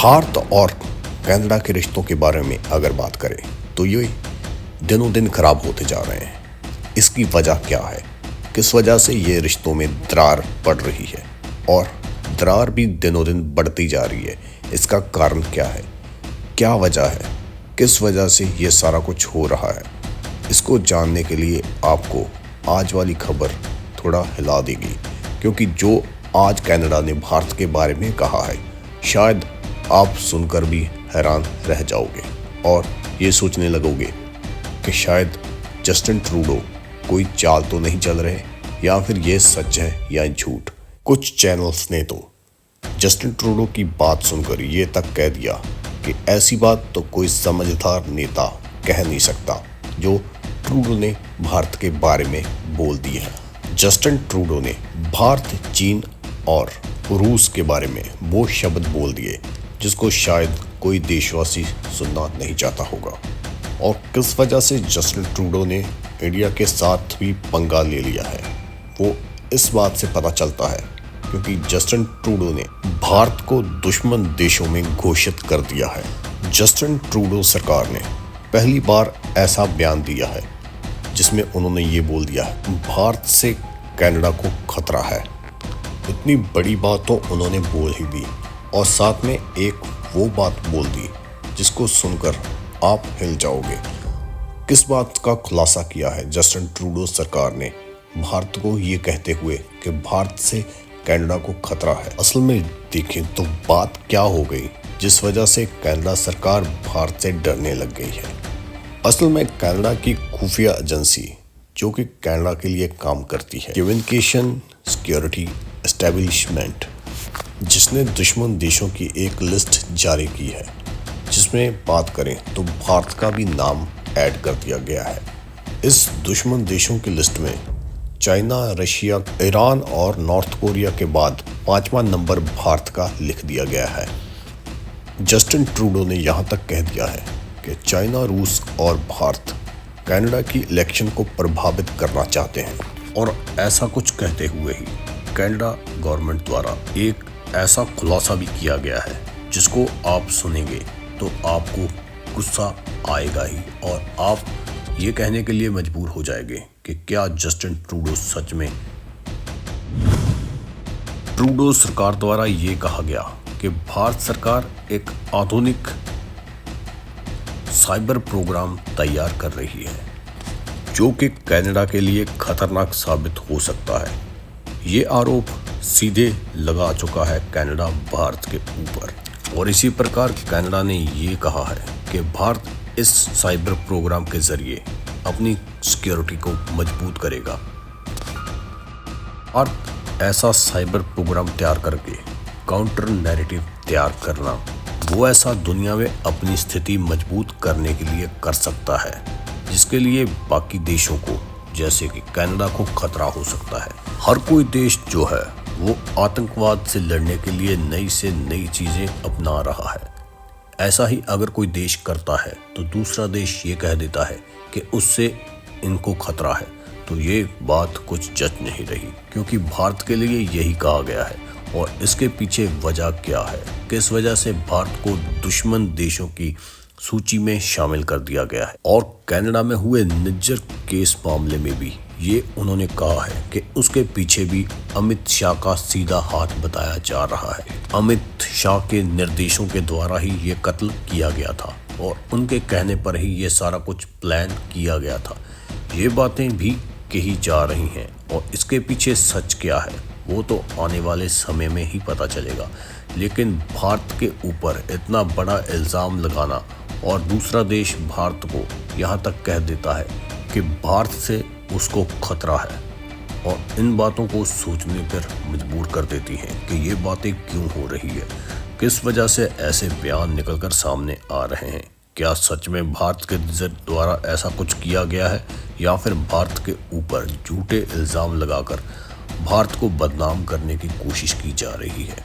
भारत और कनाडा के रिश्तों के बारे में अगर बात करें तो ये दिनों दिन खराब होते जा रहे हैं। इसकी वजह क्या है, किस वजह से ये रिश्तों में दरार पड़ रही है और दरार भी दिनों दिन बढ़ती जा रही है। इसका कारण क्या है, क्या वजह है, किस वजह से ये सारा कुछ हो रहा है, इसको जानने के लिए आपको आज वाली खबर थोड़ा हिला देगी। क्योंकि जो आज कनाडा ने भारत के बारे में कहा है, शायद आप सुनकर भी हैरान रह जाओगे और ये सोचने लगोगे कि शायद जस्टिन ट्रूडो कोई चाल तो नहीं चल रहे, या फिर ये सच है या झूठ। कुछ चैनल्स ने तो जस्टिन ट्रूडो की बात सुनकर ये तक कह दिया कि ऐसी बात तो कोई समझदार नेता कह नहीं सकता जो ट्रूडो ने भारत के बारे में बोल दी है। जस्टिन ट्रूडो ने भारत, चीन और रूस के बारे में वो शब्द बोल दिए जिसको शायद कोई देशवासी सुनना नहीं चाहता होगा। और किस वजह से जस्टिन ट्रूडो ने इंडिया के साथ भी पंगा ले लिया है, वो इस बात से पता चलता है क्योंकि जस्टिन ट्रूडो ने भारत को दुश्मन देशों में घोषित कर दिया है। जस्टिन ट्रूडो सरकार ने पहली बार ऐसा बयान दिया है जिसमें उन्होंने ये बोल दिया है भारत से कनाडा को खतरा है। इतनी बड़ी बात तो उन्होंने बोल ही दी और साथ में एक वो बात बोल दी जिसको सुनकर आप हिल जाओगे। किस बात का खुलासा किया है जस्टिन ट्रूडो सरकार ने भारत को ये कहते हुए कि भारत से कनाडा को खतरा है। असल में देखें तो बात क्या हो गई जिस वजह से कनाडा सरकार भारत से डरने लग गई है। असल में कनाडा की खुफिया एजेंसी जो कि कनाडा के लिए काम करती है, कम्युनिकेशन सिक्योरिटी एस्टेब्लिशमेंट, जिसने दुश्मन देशों की एक लिस्ट जारी की है जिसमें बात करें तो भारत का भी नाम ऐड कर दिया गया है। इस दुश्मन देशों की लिस्ट में चाइना, रशिया, ईरान और नॉर्थ कोरिया के बाद 5वां नंबर भारत का लिख दिया गया है। जस्टिन ट्रूडो ने यहाँ तक कह दिया है कि चाइना, रूस और भारत कनाडा की इलेक्शन को प्रभावित करना चाहते हैं। और ऐसा कुछ कहते हुए ही कनाडा गवर्नमेंट द्वारा एक ऐसा खुलासा भी किया गया है जिसको आप सुनेंगे तो आपको गुस्सा आएगा ही और आप ये कहने के लिए मजबूर हो जाएंगे कि क्या जस्टिन ट्रूडो सच में। ट्रूडो सरकार द्वारा ये कहा गया कि भारत सरकार एक आधुनिक साइबर प्रोग्राम तैयार कर रही है जो कि कनाडा के लिए खतरनाक साबित हो सकता है। ये आरोप सीधे लगा चुका है कनाडा भारत के ऊपर और इसी प्रकार कनाडा ने ये कहा है कि भारत इस साइबर प्रोग्राम के जरिए अपनी सिक्योरिटी को मजबूत करेगा। भारत ऐसा साइबर प्रोग्राम तैयार करके काउंटर नैरेटिव तैयार करना, वो ऐसा दुनिया में अपनी स्थिति मजबूत करने के लिए कर सकता है जिसके लिए बाकी देशों को जैसे कि कनाडा को खतरा हो सकता है। हर कोई देश जो है वो आतंकवाद से लड़ने के लिए नई से नई चीजें अपना रहा है। ऐसा ही अगर कोई देश करता है तो दूसरा देश ये कह देता है कि उससे इनको खतरा है, तो ये बात कुछ जच नहीं रही क्योंकि भारत के लिए यही कहा गया है। और इसके पीछे वजह क्या है, किस वजह से भारत को दुश्मन देशों की सूची में शामिल कर दिया गया है। और कनाडा में हुए निज्जर केस मामले में भी ये उन्होंने कहा है कि उसके पीछे भी अमित शाह का सीधा हाथ बताया जा रहा है। अमित शाह के निर्देशों के द्वारा ही ये कत्ल किया गया था और उनके कहने पर ही ये सारा कुछ प्लान किया गया था। ये बातें भी कही जा रही हैं और इसके पीछे सच क्या है वो तो आने वाले समय में ही पता चलेगा। लेकिन भारत के ऊपर इतना बड़ा इल्ज़ाम लगाना और दूसरा देश भारत को यहाँ तक कह देता है कि भारत से उसको खतरा है, और इन बातों को सोचने पर मजबूर कर देती हैं कि ये बातें क्यों हो रही है, किस वजह से ऐसे बयान निकलकर सामने आ रहे हैं। क्या सच में भारत के द्वारा ऐसा कुछ किया गया है या फिर भारत के ऊपर झूठे इल्ज़ाम लगाकर भारत को बदनाम करने की कोशिश की जा रही है।